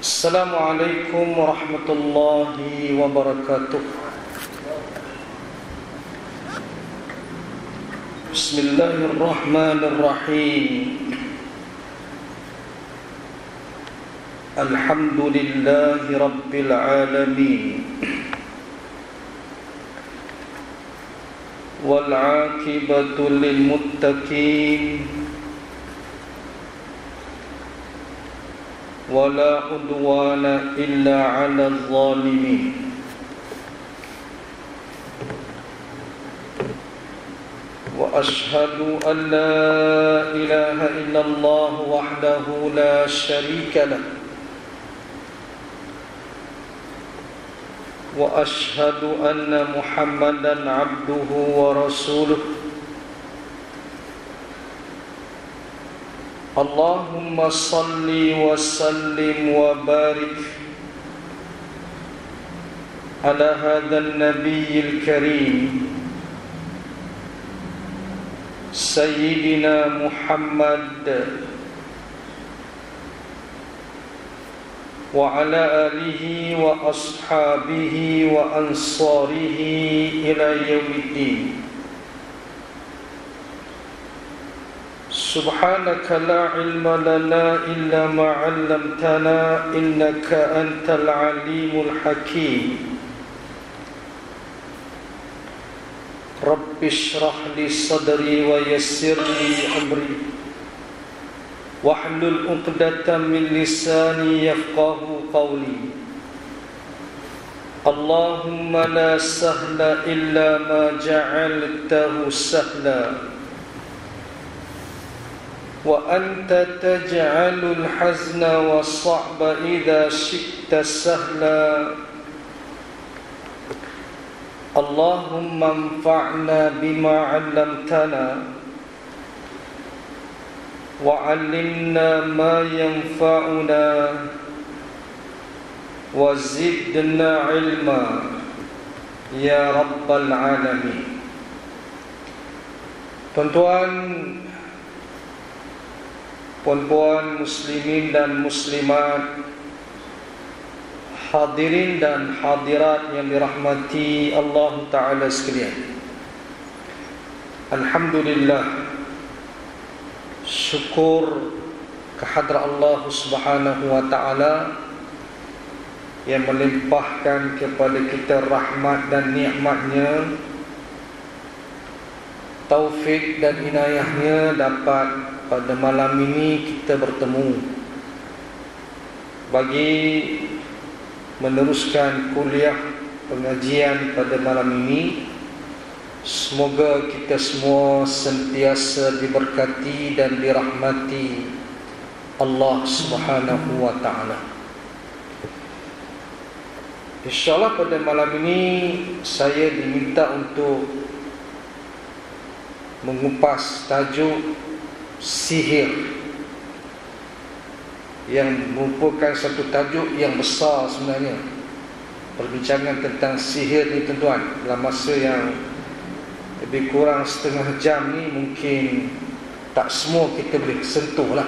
Assalamualaikum warahmatullahi wabarakatuh. Bismillahirrahmanirrahim. Alhamdulillahi rabbil alamin. Wal 'aqibatu lil muttaqin. ولا عدوان إلا على الظالمين وأشهد أن لا إله إلا الله وحده لا شريك له وأشهد أن محمدا عبده ورسوله اللهم صل وسلم وبارك على هذا النبي الكريم سيدنا محمد وعلى آله وأصحابه وأنصاره إلى يوم الدين. سبحانك لا علم لنا إلا ما علمتنا إنك أنت العليم الحكيم. رب اشرح لي صدري ويسر لي أمري واحلل عقدة من لساني يفقه قولي. اللهم لا سهل إلا ما جعلته سهلا وأنت تجعل الحزن والصعب إذا شئت سهلا. اللهم انفعنا بما علمتنا وعلمنا ما ينفعنا وزدنا علما يا رب العالمين. Tuan-tuan, puan-puan muslimin dan muslimat, hadirin dan hadirat yang dirahmati Allah Ta'ala sekalian, alhamdulillah, syukur kehadrat Allah Subhanahu wa Ta'ala yang melimpahkan kepada kita rahmat dan nikmatnya, taufik dan inayahnya dapat pada malam ini kita bertemu bagi meneruskan kuliah pengajian pada malam ini. Semoga kita semua sentiasa diberkati dan dirahmati Allah Subhanahu wa Ta'ala. InsyaAllah pada malam ini saya diminta untuk mengupas tajuk sihir, yang merupakan satu tajuk yang besar sebenarnya. Perbincangan tentang sihir ni tuan-tuan, dalam masa yang lebih kurang setengah jam ni mungkin tak semua kita boleh sentuh lah.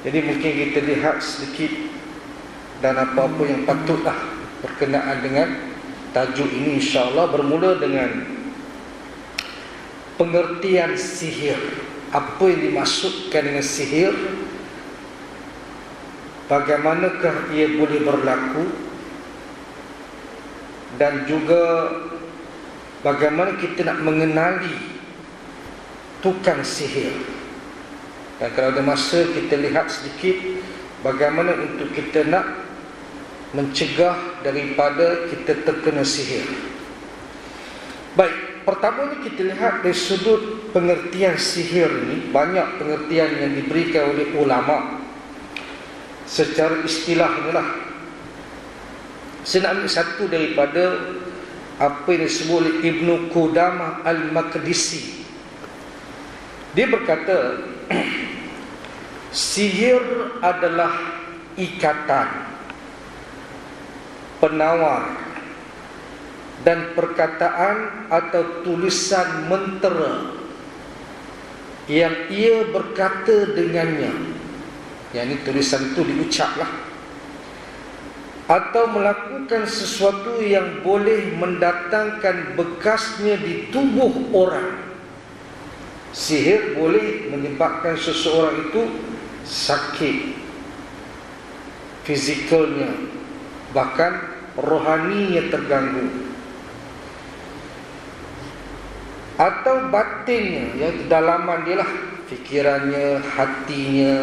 Jadi mungkin kita lihat sedikit dan apa-apa yang patutlah berkenaan dengan tajuk ini, insyaAllah. Bermula dengan pengertian sihir. Apa yang dimaksudkan dengan sihir? Bagaimanakah ia boleh berlaku? Dan juga bagaimana kita nak mengenali tukang sihir. Dan kalau ada masa kita lihat sedikit bagaimana untuk kita nak mencegah daripada kita terkena sihir. Baik, pertamanya kita lihat dari sudut pengertian sihir ni. Banyak pengertian yang diberikan oleh ulama secara istilahnya lah. Saya nak ambil satu daripada apa yang disebut oleh Ibnu Qudamah Al-Maqdisi. Dia berkata sihir adalah ikatan, penawar dan perkataan atau tulisan mentera yang ia berkata dengannya. Yang ini tulisan itu diucaplah atau melakukan sesuatu yang boleh mendatangkan bekasnya di tubuh orang. Sihir boleh menyebabkan seseorang itu sakit fizikalnya, bahkan rohaninya terganggu, atau batinnya, ya, kedalaman dia lah, fikirannya, hatinya,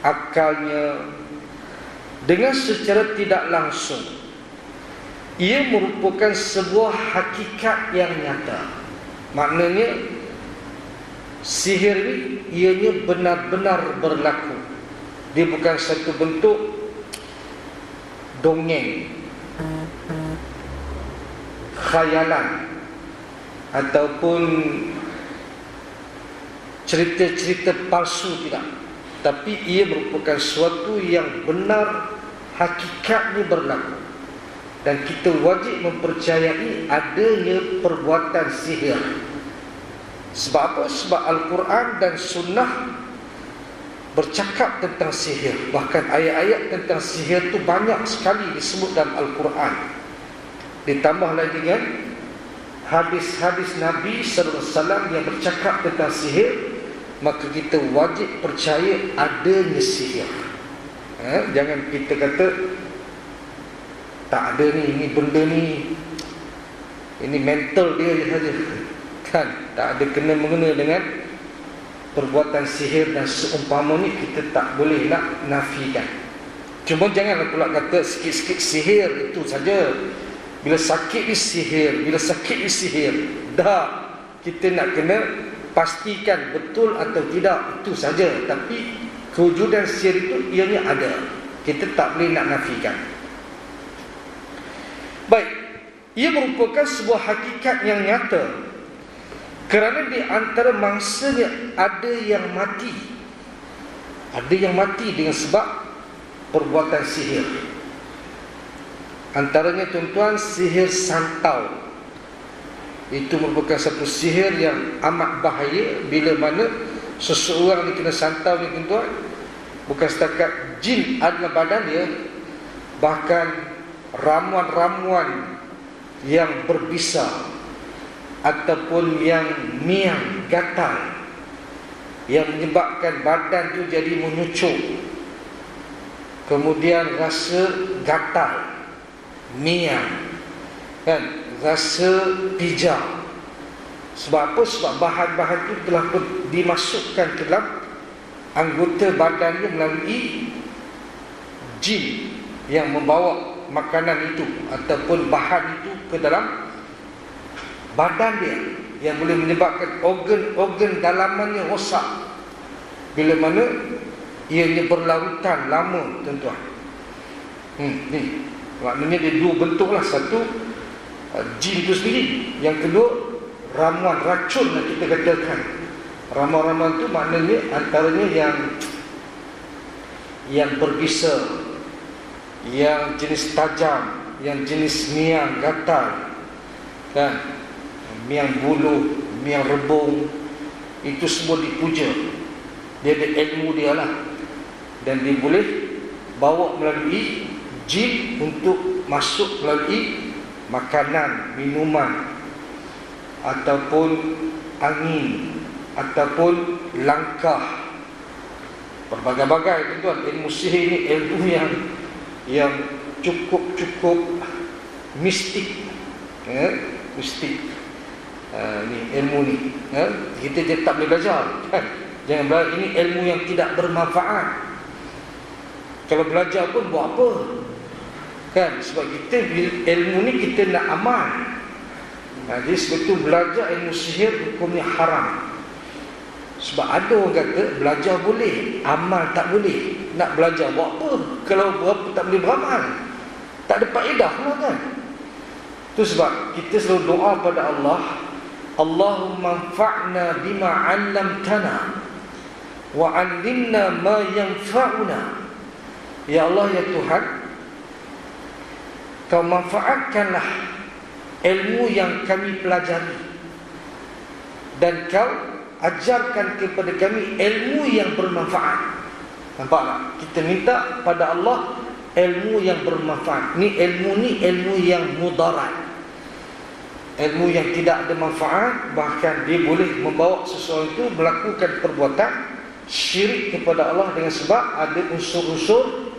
akalnya. Dengan secara tidak langsung ia merupakan sebuah hakikat yang nyata. Maknanya sihir ini ianya benar-benar berlaku. Dia bukan satu bentuk dongeng, khayalan, ataupun cerita-cerita palsu, tidak. Tapi ia merupakan sesuatu yang benar, hakikatnya berlaku. Dan kita wajib mempercayai adanya perbuatan sihir. Sebab apa? Sebab Al-Quran dan Sunnah bercakap tentang sihir. Bahkan ayat-ayat tentang sihir itu banyak sekali disebut dalam Al-Quran. Ditambah lagi dengan hadis-hadis Nabi SAW yang bercakap tentang sihir, maka kita wajib percaya adanya sihir. Jangan kita kata tak ada ni, ini benda ni, ini mental dia saja, kan? Tak ada kena-mengena dengan perbuatan sihir dan seumpama ni, kita tak boleh nak nafikan. Cuma janganlah pula kata sikit-sikit sihir itu saja. Bila sakit ni sihir, bila sakit ni sihir. Dah, kita nak kena pastikan betul atau tidak, itu saja. Tapi kewujudan sihir itu ianya ada. Kita tak boleh nak nafikan. Baik, ia merupakan sebuah hakikat yang nyata. Kerana di antara mangsanya ada yang mati. Ada yang mati dengan sebab perbuatan sihir. Antaranya tuan-tuan, sihir santau. Itu merupakan satu sihir yang amat bahaya. Bila mana seseorang ni kena santau ni tuan-tuan, bukan setakat jin ada dalam badan dia, bahkan ramuan-ramuan yang berbisa ataupun yang miang, gatal, yang menyebabkan badan tu jadi menyucuk, kemudian rasa gatal, miang, kan, rasa pijak. Sebab apa? Sebab bahan-bahan itu telah dimasukkan ke dalam anggota badannya melalui jin yang membawa makanan itu ataupun bahan itu ke dalam badan dia, yang boleh menyebabkan organ-organ dalamannya rosak bila mana ianya berlarutan lama, tuan-tuan. Ni maknanya dia dua bentuk lah. Satu, jin itu sendiri. Yang kedua, ramuan, racun lah kita katakan. Ramuan-ramuan itu maknanya antaranya yang berbisa, yang jenis tajam, yang jenis miang, gatal, kan, miang buluh, miang rebung. Itu semua dipuja. Dia ada ilmu dia lah. Dan dia boleh bawa melalui jin untuk masuk melalui makanan, minuman, ataupun angin, ataupun langkah. Berbagai-bagai, tuan-tuan. Ilmu sihir ni ilmu yang cukup mistik, mistik. Ni ilmu ni, kita je tak boleh belajar, kan? Jangan belajar, ini ilmu yang tidak bermanfaat. Kalau belajar pun buat apa, kan? Sebab kita ilmu ni kita nak amal. Jadi sebetulnya belajar ilmu sihir hukumnya haram. Sebab ada orang kata belajar boleh, amal tak boleh. Nak belajar buat apa kalau berapa tak boleh beramal? Tak ada faedah pula, kan? Itu sebab kita selalu doa pada Allah, Allahumma anfa'na bima 'allamtana wa 'allimna ma yanfa'una. Ya Allah, ya Tuhan, Kau manfaatkanlah ilmu yang kami pelajari, dan Kau ajarkan kepada kami ilmu yang bermanfaat. Nampak tak? Kita minta pada Allah ilmu yang bermanfaat. Ni ilmu yang mudarat, ilmu yang tidak ada manfaat. Bahkan dia boleh membawa seseorang itu melakukan perbuatan syirik kepada Allah dengan sebab ada unsur-unsur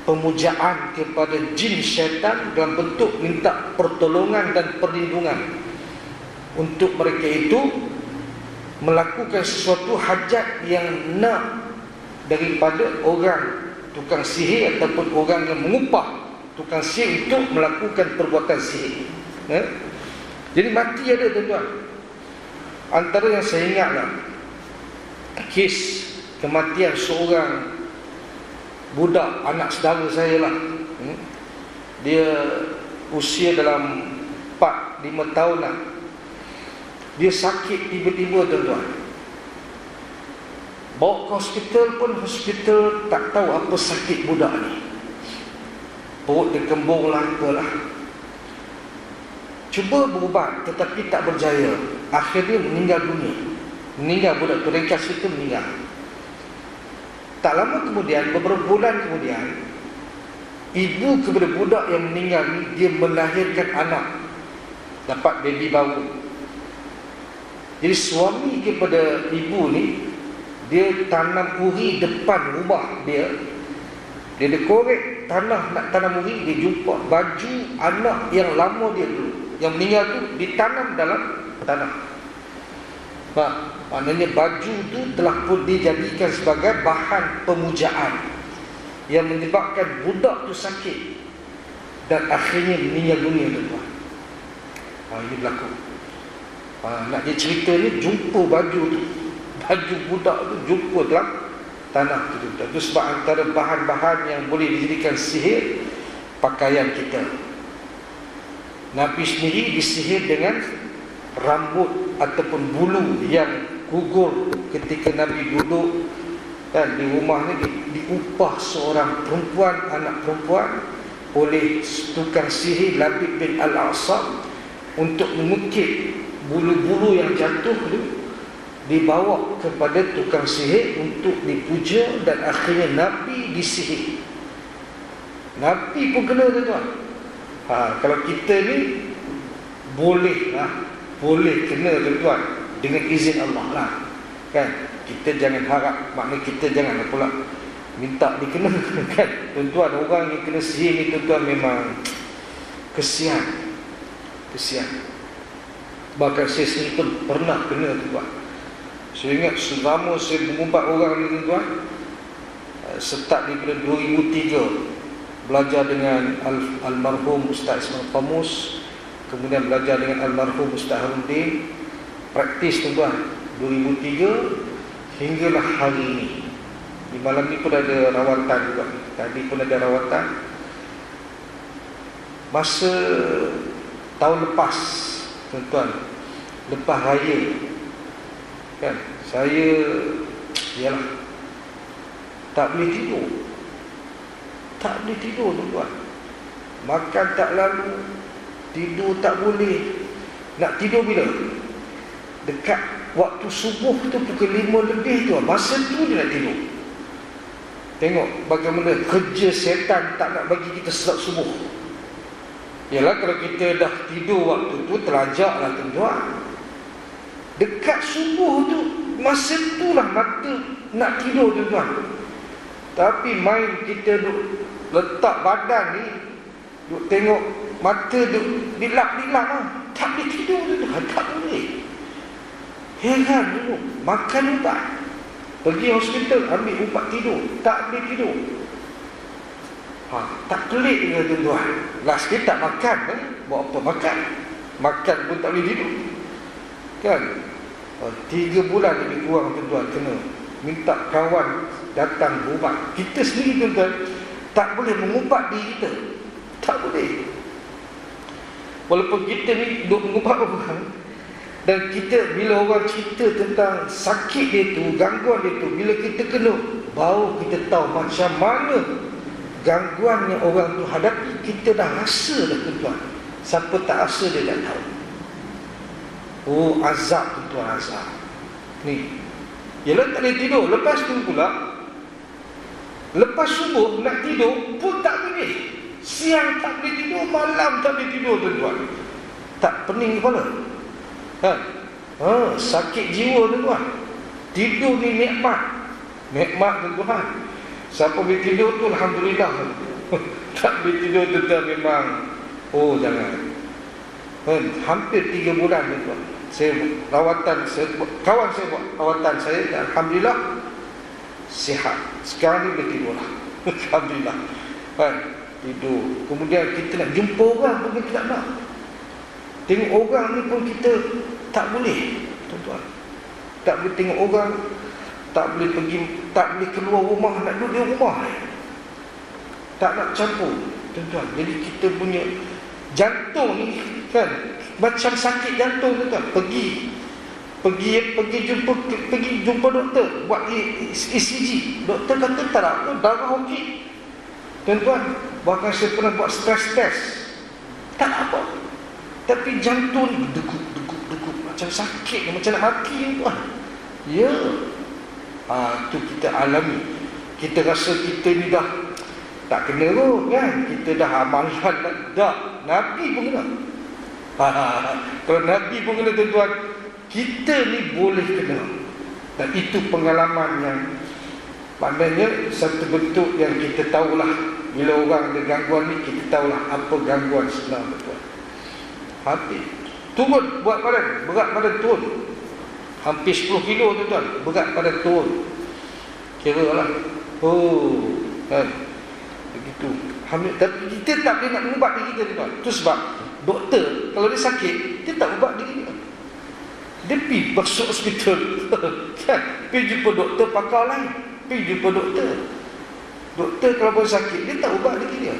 pemujaan kepada jin syaitan dalam bentuk minta pertolongan dan perlindungan untuk mereka itu melakukan sesuatu hajat yang nak daripada orang tukang sihir ataupun orang yang mengupah tukang sihir untuk melakukan perbuatan sihir. Jadi mati ada, tuan-tuan. Antara yang saya ingatlah kes kematian seorang budak, anak saudara saya lah. Dia usia dalam 4-5 tahun lah. Dia sakit tiba-tiba, tuan-tuan. Bawa ke hospital pun hospital tak tahu apa sakit budak ni. Perut dia kembung lah, apalah. Cuba berubat tetapi tak berjaya. Akhirnya meninggal dunia. Meninggal budak tu, ringkas itu meninggal. Tak lama kemudian, beberapa bulan kemudian, ibu kepada budak yang meninggal ni, dia melahirkan anak, dapat baby baru. Jadi suami kepada ibu ni, dia tanam uri depan rumah dia. Dia ada korek tanah nak tanam uri. Dia jumpa baju anak yang lama dia dulu, yang meninggal tu, ditanam dalam tanah. Maknanya baju tu telah pun dijadikan sebagai bahan pemujaan yang menyebabkan budak tu sakit dan akhirnya meninggal dunia, tuan-tuan. Ini berlaku. Nak dia cerita ni, jumpa baju tu, baju budak tu jumpa dalam tanah tu, tuan-tuan. Itu sebab antara bahan-bahan yang boleh dijadikan sihir, pakaian kita. Nabi sendiri disihir dengan rambut ataupun bulu yang gugur ketika Nabi duduk dan di rumah ni, diupah seorang perempuan, anak perempuan, oleh tukang sihir Labid bin Al-A'sam untuk mengukir bulu-bulu yang jatuh tu, dibawa kepada tukang sihir untuk dipuja dan akhirnya Nabi disihir. Nabi pun kena, tuan-tuan. Kalau kita ni boleh kena, tuan-tuan, dengan izin Allah lah, kan? Kita jangan harap, maknanya kita jangan pula minta dikena, kan? Tuan-tuan, orang yang kena sihir ni, tuan-tuan, memang kesian. Bahkan saya sendiri pun pernah kena, tuan-tuan. Saya ingat selama saya mengumpat orang ni, tuan-tuan, start daripada 2003, belajar dengan almarhum Ustaz Ismail Qamus, kemudian belajar dengan almarhum Ustaz Harudin, praktis, tuan-tuan, 2003 hinggalah hari ini. Di malam ni pun ada rawatan juga. Tadi pun ada rawatan. Masa tahun lepas, tuan-tuan, lepas raya, kan, saya ialah tak boleh tidur. Tak boleh tidur, tuan-tuan. Makan tak lalu, tidur tak boleh. Nak tidur bila? Dekat waktu subuh tu, pukul 5 lebih tu, masa tu dia nak tidur. Tengok bagaimana kerja setan tak nak bagi kita selat subuh. Yalah, kalau kita dah tidur waktu tu, terlajak lah, tuan-tuan. Dekat subuh tu, masa tu lah mata nak tidur, tuan-tuan. Tapi main kita duk letak badan ni, duk tengok mata duk dilap-dilap lah. Tak boleh tidur, tuan-tuan. Tak boleh. Heran dulu. Makan ubat, pergi hospital ambil ubat tidur, tak boleh tidur. Tak pelik ke, tuan-tuan? Last kita tak makan, kan? Buat apa makan? Makan pun tak boleh tidur, kan? 3 bulan lebih kurang, tuan-tuan, kena minta kawan datang berubat. Kita sendiri, tuan-tuan, tak boleh mengubat diri kita. Tak boleh. Walaupun kita ni duk mengubat orang, dan kita bila orang cerita tentang sakit dia tu, gangguan dia tu, bila kita kena, baru kita tahu macam mana gangguan yang orang tu hadapi. Kita dah rasa dah, tuan-tuan. Siapa tak rasa dia dah tahu. Oh, azab, tuan-tuan, azab. Ni, ialah tak boleh tidur. Lepas tu pula, Lepas subuh nak tidur pun tak boleh. Siang tak boleh tidur, malam tak boleh tidur tuan-tuan. Tak pening kepala. Kan? Sakit jiwa tuan-tuan. Tidur ni nikmat. Nikmat tuan-tuan. Siapa boleh tidur tu alhamdulillah. Tak boleh tidur tuan-tuan memang jangan. Hampir 3 bulan tuan-tuan. Saya rawatan, kawan saya buat rawatan saya, alhamdulillah sihat. Sekarang ni boleh tidur lah. Alhamdulillah. Tidur. Kemudian kita nak jumpa orang pun kita tak nak. Tengok orang ni pun kita tak boleh, tuan-tuan. Tak boleh tengok orang, tak boleh pergi, tak boleh keluar rumah, nak duduk di rumah. Tak nak campur, tuan-tuan. Jadi kita punya jantung ni kan macam sakit jantung, tuan-tuan. Pergi jumpa doktor buat ECG. Doktor kata tak apa, darah okey. Tuan-tuan, bahkan saya pernah buat stress test. Tak apa. Tapi jantung ni degup macam sakit, macam nak mati, tuan. Ya. Tu kita alami. Kita rasa kita ni dah tak kena kot kan. Kita dah amalan dah. Nabi pun kena. Kalau Nabi pun kena, tuan-tuan, kita ni boleh kena. Dan itu pengalaman yang maknanya satu bentuk yang kita tahulah. Bila orang ada gangguan ni, kita tahulah apa gangguan sebenar, tuan. Habis turun buat badan, berat badan turun hampir 10 kilo, tuan-tuan. Berat badan turun. Kira lah. Kan? Begitu. Tapi kita tak boleh nak ubat diri kita, tuan. Itu sebab doktor kalau dia sakit, dia tak ubat diri dia. Dia pergi masuk hospital. Kan? Pergi jumpa doktor pakar lain. Pergi jumpa doktor. Doktor kalau pun sakit, dia tak ubat diri dia.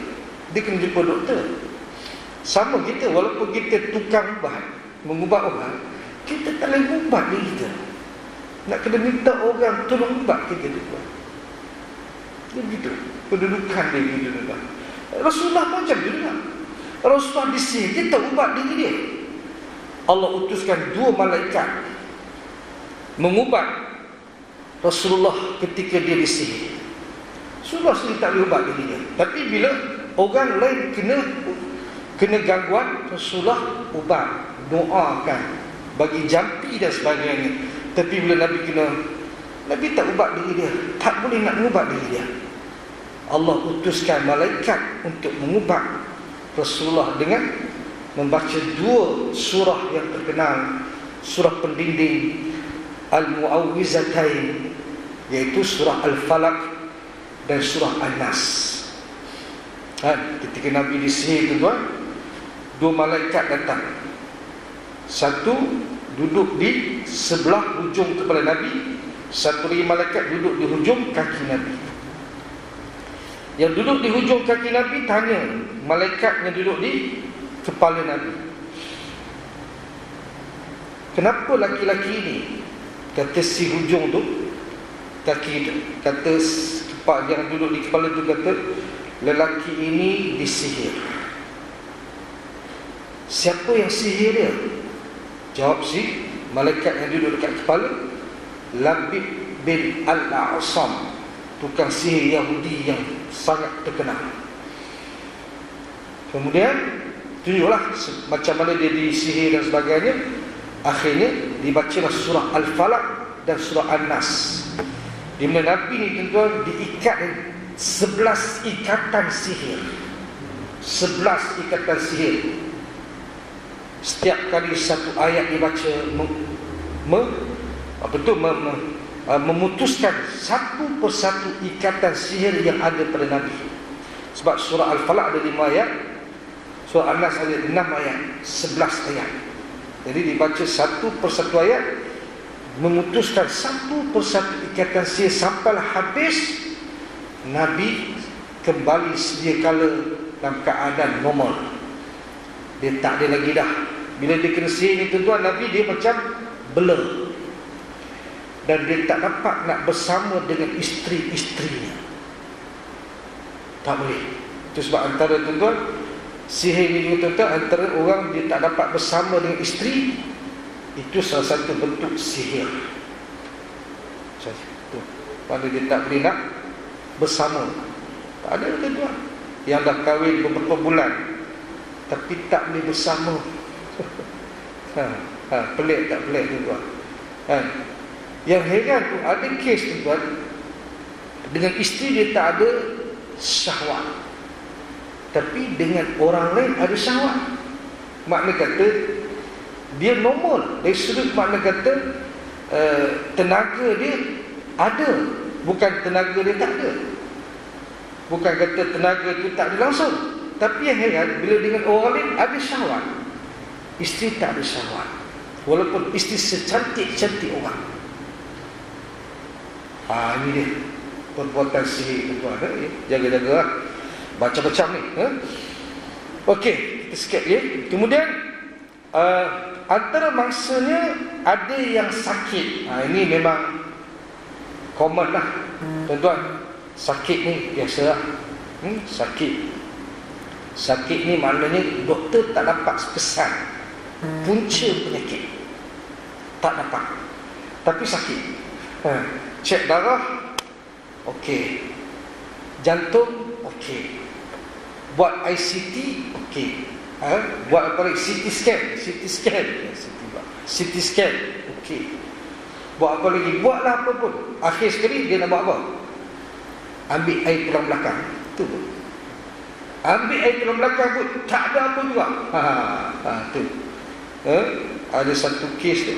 Dia kena jumpa doktor. Sama kita, walaupun kita tukang ubat, mengubat orang, kita tak boleh ubat diri kita. Nak kena minta orang tolong ubat kita, tuan. Begitu kedudukan diri dia, tuan. Rasulullah macam tu juga. Rasulullah disihir, dia tak ubat diri dia. Allah utuskan 2 malaikat mengubat Rasulullah ketika dia disihir. Rasulullah sendiri tak boleh ubat diri dia. Tapi bila orang lain kena gangguan, Rasulullah ubat, doakan, bagi jampi dan sebagainya. Tapi bila Nabi kena, Nabi tak ubat diri dia. Tak boleh nak mengubat diri dia. Allah utuskan malaikat untuk mengubat Rasulullah dengan membaca 2 surah yang terkenal, surah pendinding Al-Mu'awwizatain, iaitu surah Al-Falaq dan surah An-Nas. Ketika Nabi disihir, tuan, 2 malaikat datang. Satu duduk di sebelah hujung kepala Nabi, satu lagi malaikat duduk di hujung kaki Nabi. Yang duduk di hujung kaki Nabi tanya malaikat yang duduk di kepala Nabi, kenapa laki-laki ini? Kata si hujung tu, kaki tu, kata yang duduk di kepala tu, kata lelaki ini disihir. Siapa yang sihir dia? Jawab si malaikat yang duduk dekat kepala, Labib bin Al-A'sam, tukang sihir Yahudi yang sangat terkenal. Kemudian tunjuklah macam mana dia disihir dan sebagainya. Akhirnya dibacalah surah Al-Falaq dan surah An-Nas, di mana Nabi ni, tuan-tuan, diikat 11 ikatan sihir. 11 ikatan sihir. Setiap kali satu ayat dibaca, memutuskan satu persatu ikatan sihir yang ada pada Nabi. Sebab surah Al-Falaq ada 5 ayat, surah An-Nas ada 6 ayat, 11 ayat. Jadi dibaca satu persatu ayat, memutuskan satu persatu ikatan sihir sampailah habis. Nabi kembali sedia kala dalam keadaan normal. Dia tak ada lagi dah. Bila dia kena sihir ni, tuan-tuan, Nabi dia macam blur. Dan dia tak dapat nak bersama dengan isteri-isterinya. Tak boleh. Itu sebab antara, tuan-tuan, sihir ni juga, tuan-tuan, antara orang dia tak dapat bersama dengan isteri, itu salah satu bentuk sihir. Mana dia tak boleh nak bersama. Tak ada tuan-tuan. Yang dah kahwin beberapa bulan tapi tak boleh bersama. Pelik tak pelik tuan-tuan? Yang heran tu ada kes tuan-tuan, dengan isteri dia tak ada syahwat, tapi dengan orang lain ada syahwat. Makna kata dia normal dari sudut makna kata tenaga dia ada, bukan tenaga dia tak ada. Bukan kata tenaga tu tak ada langsung, tapi yang heran bila dengan orang lain ada syahwat, isteri tak ada syahwat, walaupun isteri secantik-cantik orang. Ini dia perbuatan sihir tuan-tuan. Jaga-jaga lah. Baca-baca ni. Okey, kita skip ya. Kemudian antara mangsanya ada yang sakit. Ini memang common lah tuan-tuan. Sakit ni biasa lah. Sakit ni maknanya doktor tak dapat pesan punca penyakit, tak dapat, tapi sakit. Cek darah okey, jantung okey, buat ICT okey, buat apa lagi, CT scan okey, buat apa lagi, buatlah apa pun. Akhir sekali dia nak buat apa? Ambil air tulang belakang. Tu pun ambil air tulang belakang pun tak ada apa juga. Tu ada satu kes tu,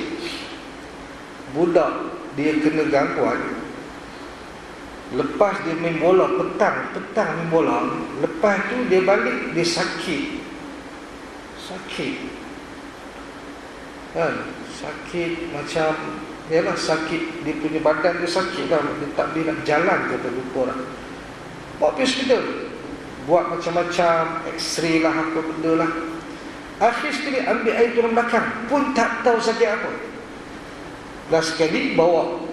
budak dia kena gangguan. Lepas dia main bola petang main bola, lepas tu dia balik dia sakit macam yalah, sakit dia punya badan dia sakit lah, dia tak boleh nak jalan, kata lupa orang. Bawa pergi hospital, buat macam-macam X-ray lah, apa benda lah. Akhir sekali ambil air tulang belakang pun tak tahu sakit apa. Last sekali bawa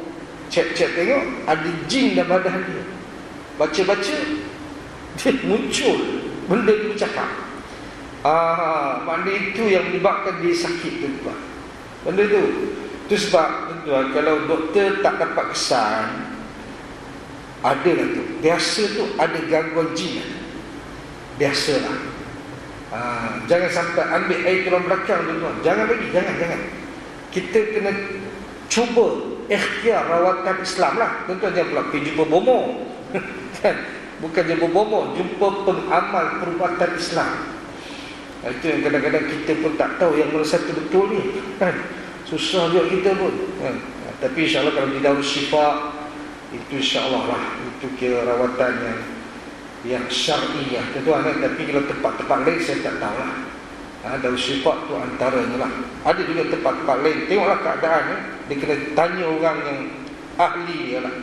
cek tengok ada jin dalam badan dia. Baca-baca dia muncul benda dia bercakap. Maknanya itu yang menyebabkan dia sakit tu, benda tu. Itu sebab tuan, kalau doktor tak dapat kesan, ada lah tu. Biasa tu ada gangguan jin. Biasalah. Jangan sampai ambil air tulang belakang tuan. Jangan lagi, jangan. Kita kena cuba ikhtiar rawatan Islam lah. Tuan-tuan jangan pula pergi jumpa bomo. Kan? Bukan jumpa bomo, jumpa pengamal perubatan Islam. Itu yang kadang-kadang kita pun tak tahu yang mana satu betul ni. Kan? Susah juga kita pun. Tapi insyaAllah kalau di Darul Syifa, itu insyaAllah lah, itu kira rawatan yang syar'iyah tuan-tuan. Tapi kalau tempat-tempat lain saya tak tahu lah. Darul Syifa tu antaranya lah. Ada juga tempat-tempat lain. Tengoklah keadaan dia kena tanya orang yang ahli lah.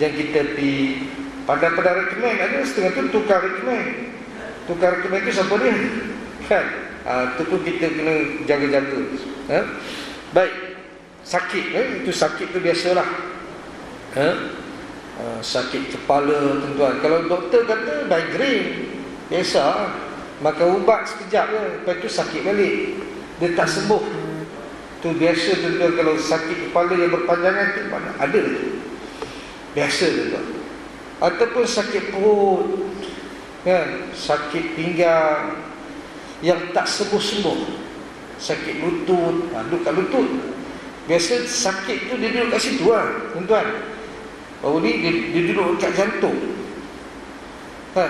Yang kita pergi pada rekomen, ada setengah tu tukar rekomen tu siapa dia? Kan? Itu pun kita kena jaga-jaga. Baik, sakit itu sakit tu biasalah. Sakit kepala tuan-tuan, kalau doktor kata migraine, biasa makan ubat sekejap je, lepas tu sakit balik, dia tak sembuh. Tu biasa tuan-tuan. Kalau sakit kepala yang berpanjangan tu mana ada tu, biasa tuan-tuan. Ataupun sakit perut, kan? Sakit pinggang yang tak sembuh-sembuh, sakit lutut, duduk kat lutut. Biasa sakit tu dia duduk kat situ lah tuan-tuan. Baru ni dia duduk kat jantung, kan?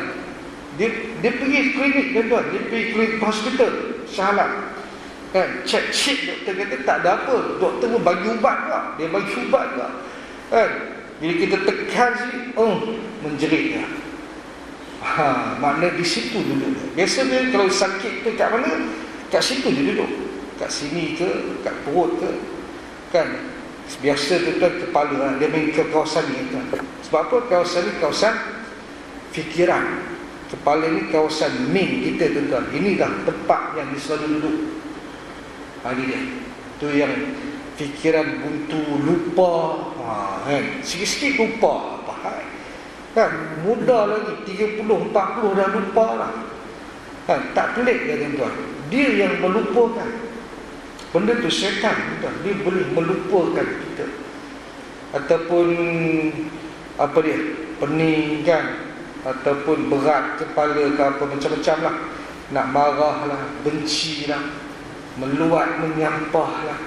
Dia pergi klinik tuan-tuan, dia pergi klinik hospital Shah Alam, kan? Cek doktor kata tak ada apa. Doktor pun bagi ubat juga, dia bagi ubat juga, kan? Bila kita tekan sini, menjerit lah. Makna di situ duduk. Biasanya kalau sakit tu kat mana, kat situ dia duduk, kat sini ke, kat perut ke, kan? Biasa tuan-tuan kepala lah, dia main ke kawasan ni tuan. Sebab apa? Kawasan ni kawasan fikiran. Kepala ni kawasan main kita tuan-tuan. Inilah tempat yang dia selalu duduk. Ini dia. Tu yang fikiran buntu, lupa, kan? Sikit-sikit lupa apa, kan? Muda lagi 30, 40 dah lupa lah, kan? Tak pelik ya tuan-tuan. Dia yang melupakan. Benda tu syaitan, tuan. Dia boleh melupakan kita. Ataupun apa dia, pening kan, ataupun berat kepala ke apa, macam-macam lah. Nak marah lah, benci lah, meluat, menyampah lah.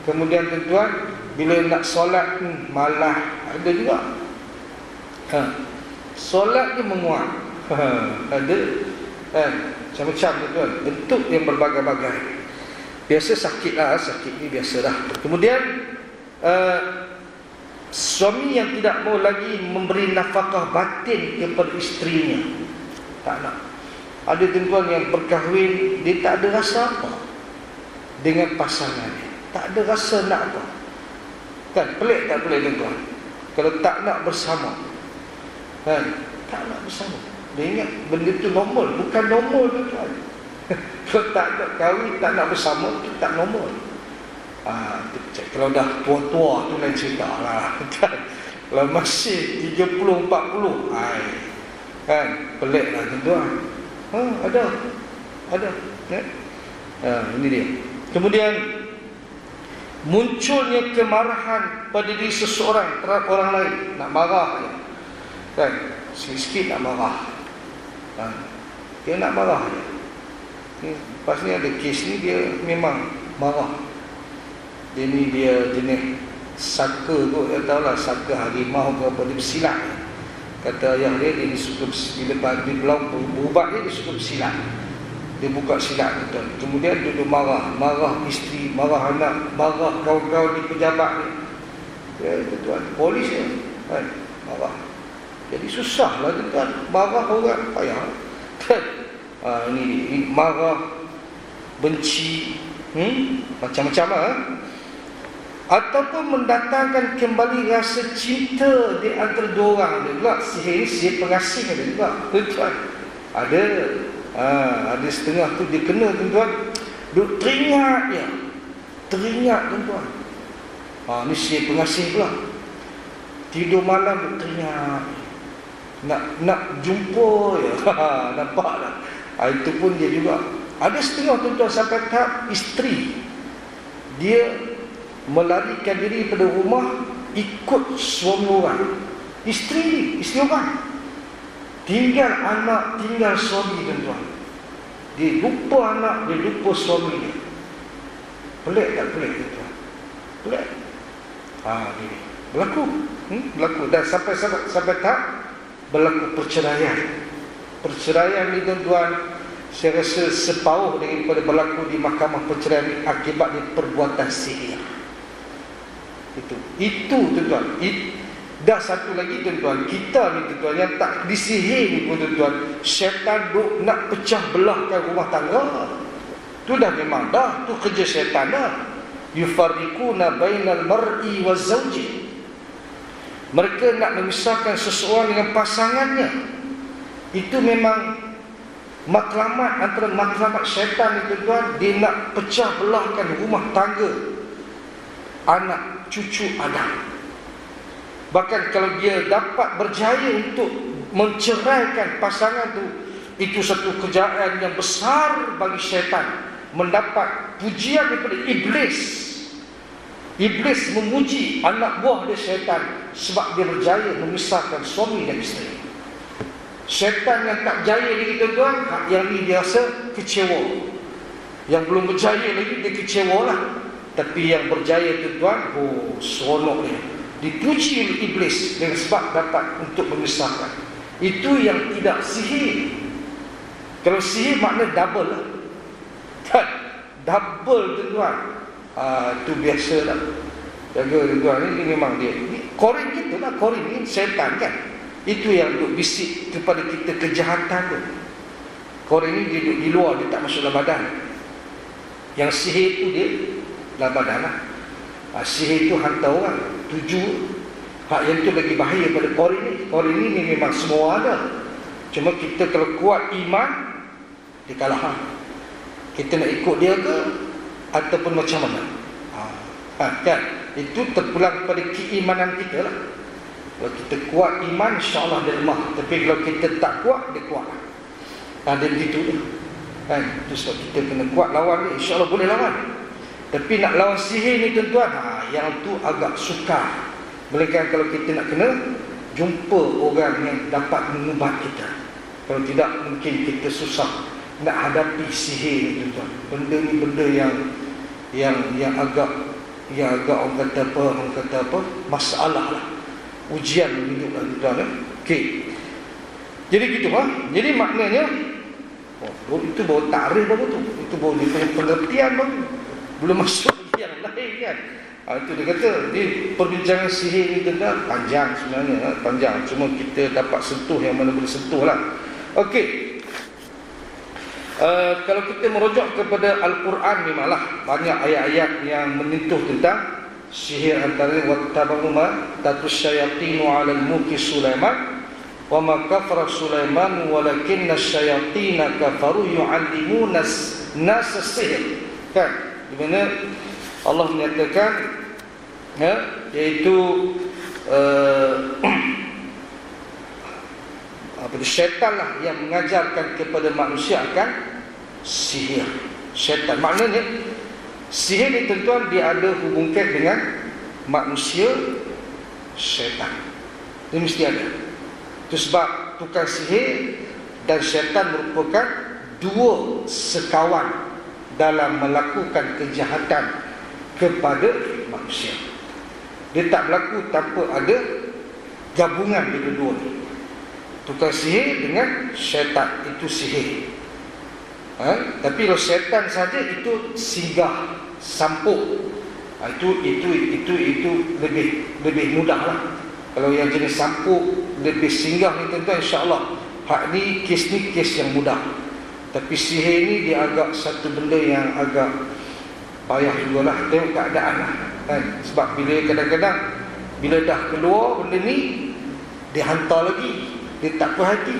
Kemudian tuan-tuan, bila nak solat malah ada juga. Solat dia menguat. Ada kan, macam-macam tuan-tuan, bentuk yang berbagai-bagai. Biasa sakit lah, sakit ni biasa dah. Kemudian suami yang tidak mau lagi memberi nafkah batin kepada isterinya, tak nak. Ada tuan-tuan yang berkahwin, dia tak ada rasa apa dengan pasangannya, tak ada rasa nak apa. Kan, pelik tak pelik tuan-tuan? Kalau tak nak bersama, kan, tak nak bersama. Dia ingat benda tu normal. Bukan normal tuan-tuan. Kalau tak nak kahwin, tak nak bersama, itu tak normal. Kalau dah tua-tua tu lain cerita lah. Kalau masih 30-40, kan, pelik lah tuan-tuan. Ada ya? Ini dia. Kemudian munculnya kemarahan pada diri seseorang terhadap orang lain. Nak marah je, kan, sikit-sikit nak marah. Dia nak marah je. Lepas ni ada kes ni, dia memang marah. Dia ni dia jenis saka kot, dia tahu lah, saka harimau ke apa, dia bersilat. Kata ayah dia, dia suka bila berubat dia suka bersilat. Dia buka silat betul. Kemudian dia marah, marah isteri, marah anak, marah kawan-kawan di pejabat ni. Ya tuan, polis ni kan, marah. Jadi susah lah tuan, marah orang payah. Ini marah, benci, macam-macam lah. Ataupun mendatangkan kembali rasa cinta di antara dua orang. Ada juga sihir pengasing, ada juga tuan. Ada setengah tu dia kena tuan-tuan, duk teringat dia, teringat tuan-tuan. Ni sihir pengasing pula. Tidur malam duk teringat, nak jumpa ya. Nampak tak? Itu pun dia juga. Ada setengah tuan-tuan sampai tahap isteri dia melarikan diri pada rumah, ikut suami orang. Isteri orang, tinggal anak, tinggal suami tuan-tuan. Dia lupa anak, dia lupa suami dia. Pelik tak pelik tuan-tuan? Pelik. Ini berlaku. Berlaku. Dan sampai tak berlaku perceraian. Perceraian ni tuan-tuan, saya rasa separuh daripada berlaku di mahkamah perceraian akibat perbuatan sihir. Itu tuan-tuan. Dah satu lagi tuan-tuan, kita ni tuan-tuan yang tak disihir ni pun tuan-tuan, syaitan duk nak pecah belahkan rumah tangga. Tu dah memang dah, tu kerja syaitan dah. Yufarriquna bainal mar'i waz zawji. Mereka nak memisahkan seseorang dengan pasangannya. Itu memang matlamat, antara matlamat syaitan ni tuan-tuan. Dia nak pecah belahkan rumah tangga anak cucu Adam. Bahkan kalau dia dapat berjaya untuk menceraikan pasangan tu, itu satu kejayaan yang besar bagi syaitan. Mendapat pujian daripada iblis. Iblis memuji anak buah dia syaitan sebab dia berjaya memisahkan suami dan isteri. Syaitan yang tak berjaya lagi tuan-tuan, yang ni dia rasa kecewa. Yang belum berjaya lagi dia kecewa lah. Tapi yang berjaya tuan-tuan, seronok dia. Dipuji oleh iblis dengan sebab dapat untuk memisahkan. Itu yang tidak sihir. Kalau sihir makna double lah. Double tuan-tuan. Itu biasa lah. Jaga tuan-tuan, ini memang dia. Korin kita lah, korin ni syaitan kan. Itu yang duk bisik kepada kita kejahatan tu. Korin ni dia duduk di luar, dia tak masuk dalam badan. Yang sihir tu dia dalam badan lah. Sihir tu hantar orang, tuju. Hak yang tu lagi bahaya pada korin ni. Korin ni memang semua ada. Cuma kita kalau kuat iman, dia kalah. Kita nak ikut dia ke ataupun macam mana? Kan? Itu terpulang kepada keimanan kita lah. Kalau kita kuat iman, insyaAllah dia lemah. Tapi kalau kita tak kuat, dia kuat. Dia begitu dia. Kan? Itu sebab kita kena kuat lawan dia. InsyaAllah boleh lawan. Tapi nak lawan sihir ni tuan-tuan, yang tu agak sukar. Melainkan kalau kita nak kena jumpa orang yang dapat mengubah kita. Kalau tidak, mungkin kita susah nak hadapi sihir ni, tuan. Benda ni benda yang agak orang kata apa, masalah lah, ujian hidup lah, tuan. Okey. Jadi gitu Jadi maknanya itu baru takrif baru tu. Itu baru pengertian baru. Belum masuk yang lain kan. Itu dia kata, perbincangan sihir ni tentang panjang sebenarnya, panjang. Cuma kita dapat sentuh yang mana boleh sentuh lah. Okey. Kalau kita merujuk kepada Al-Quran, memanglah banyak ayat-ayat yang menyentuh tentang sihir. Antaranya wattabahu ma tatlus syayatinu 'alal mulki Sulaiman wa ma kafara Sulaiman walakinna syayatina kafaru yu'allimuna nas as-sihr. Kan? Di mana Allah menyatakan iaitu syaitan lah yang mengajarkan kepada manusia akan sihir. Syaitan maknanya sihir ni tuan-tuan, dia ada hubungkan dengan manusia, syaitan. Dia mesti ada. Itu sebab tukang sihir dan syaitan merupakan dua sekawan dalam melakukan kejahatan kepada manusia. Dia tak berlaku tanpa ada gabungan di kedua ni. Tukang sihir dengan syaitan, itu sihir. Tapi kalau syaitan saja, itu singgah, sampuk. Itu lebih mudah lah. Kalau yang jenis sampuk, lebih singgah ni tuan-tuan, insya-Allah hak ni kes yang mudah. Tapi sihir ni dia agak satu benda yang agak payah jugalah, tengok keadaan lah kan? Sebab kadang-kadang bila dah keluar benda ni, dia hantar lagi, dia tak puas hati.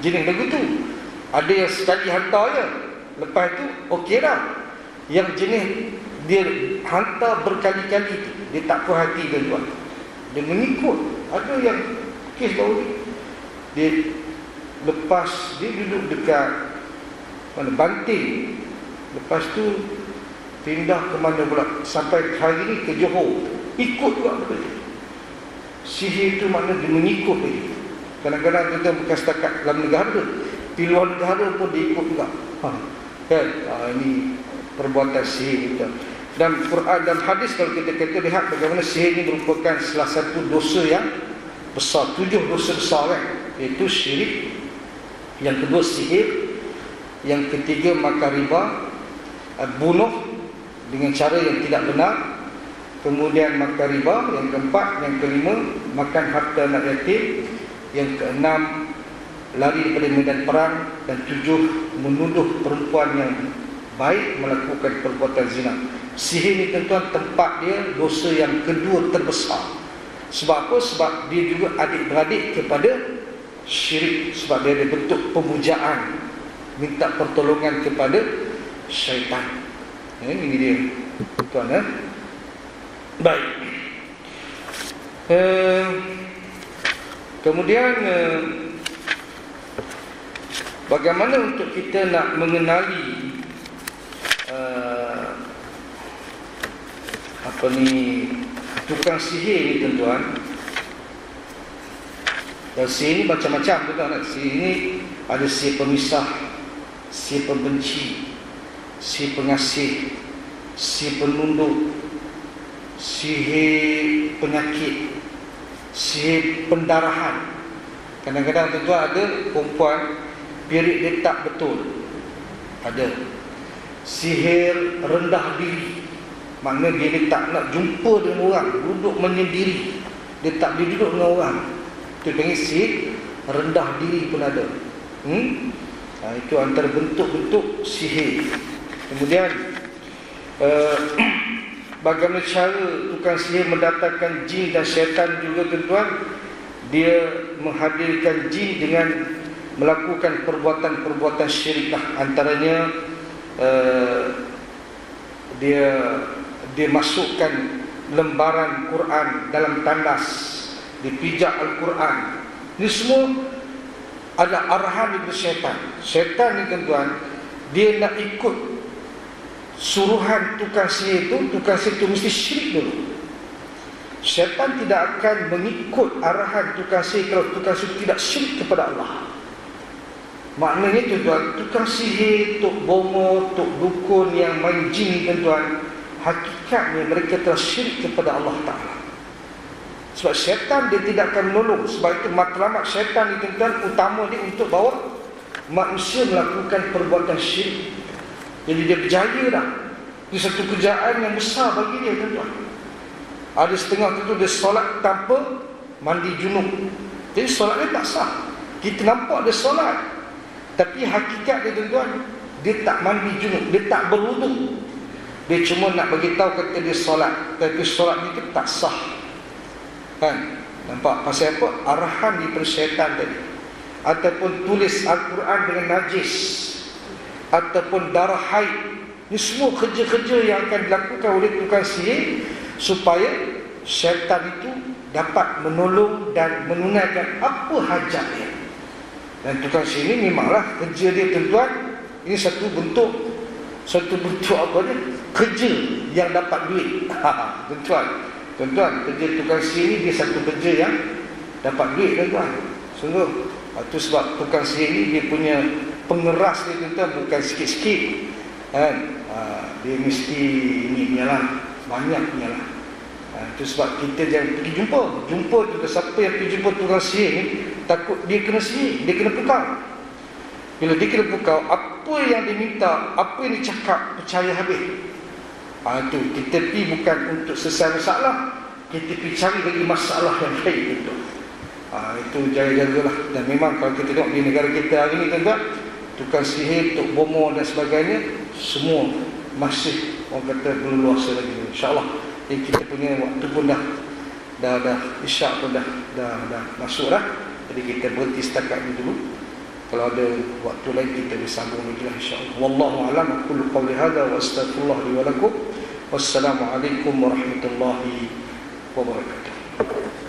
Jenis lagu tu. Ada yang sekali hantar je, lepas tu okey dah. Yang jenis dia hantar berkali-kali tu, dia tak puas hati tuan-tuan. Dia mengikut. Ada yang kes baru ni, dia lepas dia duduk dekat mana, Banting. Lepas tu pindah ke mana pula, sampai hari ni ke Johor, ikut juga betul. Sihir tu makna dia mengikut lagi. Kadang-kadang kita bukan setakat dalam negara, di luar negara pun dia ikut juga. Kan? Ini perbuatan sihir kita. Dan Quran dan hadis, kalau kita lihat bagaimana sihir ini merupakan salah satu dosa yang besar, 7 dosa besar kan. Iaitu syirik, yang kedua sihir, yang ketiga makan riba, bunuh dengan cara yang tidak benar, kemudian makan riba, yang keempat, yang kelima makan harta anak yatim, yang keenam lari daripada medan perang, dan 7 menuduh perempuan yang baik melakukan perbuatan zina. Sihir ni tuan-tuan, tempat dia dosa yang kedua terbesar. Sebab apa? Sebab dia juga adik-beradik kepada syirik. Sebab dia ada bentuk pemujaan, minta pertolongan kepada syaitan. Ini dia tuan. Baik. Kemudian bagaimana untuk kita nak mengenali tukang sihir ni tuan-tuan. Dan sihir ni macam-macam tuan-tuan. Sihir ni ada sihir pemisah, sihir pembenci, sihir pengasih, sihir penunduk, sihir penyakit, sihir pendarahan. Kadang-kadang tuan-tuan ada perempuan period dia tak betul. Ada sihir rendah diri, makna dia tak nak jumpa dengan orang, duduk menyendiri, dia tak boleh duduk dengan orang. Itu panggil sihir rendah diri pun ada. Itu antara bentuk-bentuk sihir. Kemudian bagaimana cara tukang sihir mendatangkan jin dan syaitan juga tuan-tuan. Dia menghadirkan jin dengan melakukan perbuatan-perbuatan syirik lah. Antaranya dia masukkan lembaran Quran dalam tandas, dipijak Al-Quran. Ini semua ada arahan dari syaitan. Syaitan ni tuan-tuan, dia nak ikut suruhan tukang sihir itu. Tukang sihir itu mesti syirik dulu. Syaitan tidak akan mengikut arahan tukang sihir kalau tukang sihir tidak syirik kepada Allah. Maknanya tuan, tukang sihir, tok bomo, tok dukun yang main jin tuan, hakikatnya mereka telah syirik kepada Allah Ta'ala. Sebab syaitan dia tidak akan menolong. Sebab itu matlamat syaitan itu tuan, utama dia untuk bawa manusia melakukan perbuatan syirik. Jadi dia berjaya dah. Itu satu kerjaan yang besar bagi dia tuan. Ada setengah tu dia solat tanpa mandi junub. Jadi solat dia tak sah. Kita nampak dia solat, tapi hakikat dia tuan, dia tak mandi junub, dia tak berwuduk. Dia cuma nak bagi tahu kata dia solat, tapi solat dia tak sah. Kan? Nampak pasal apa? Arahan daripada syaitan tadi. Ataupun tulis Al-Quran dengan najis, ataupun darah haid. Ini semua kerja-kerja yang akan dilakukan oleh tukang sihir supaya syaitan itu dapat menolong dan menunaikan apa hajat dia. Dan tukang sihir ini memanglah kerja dia tuan-tuan, ini satu bentuk apa dia? Kerja yang dapat duit. Tuan-tuan, kerja tukang sihir ini dia satu kerja yang dapat duit tuan-tuan. Sungguh. Itu sebab tukang sihir ini dia punya pengeras dia tuan-tuan bukan sikit-sikit. Kan? Dia mesti ini punyalah, banyak punyalah. Itu sebab kita jangan pergi jumpa tu siapa yang pergi jumpa tukang sihir ni, takut dia kena sihir, dia kena pukau. Bila dia kena pukau, apa yang dia minta, apa yang dia cakap, percaya habis. Itu kita pergi bukan untuk selesai masalah, kita pergi cari lagi masalah yang lain itu. Itu jaga-jagalah. Dan memang kalau kita tengok di negara kita hari ni tuan-tuan, tukang sihir, tok bomo dan sebagainya, semua masih orang kata berluasa lagi. InsyaAllah kita punya waktu pun dah isyak pun dah masuk dah. Jadi kita berhenti setakat ini dulu. Kalau ada waktu lain kita bersambung lagi lah insyaAllah. Wallahu a'lam. Aqulu qawli hadha wa astaghfirullah li wa lakum. Wassalamualaikum warahmatullahi wabarakatuh.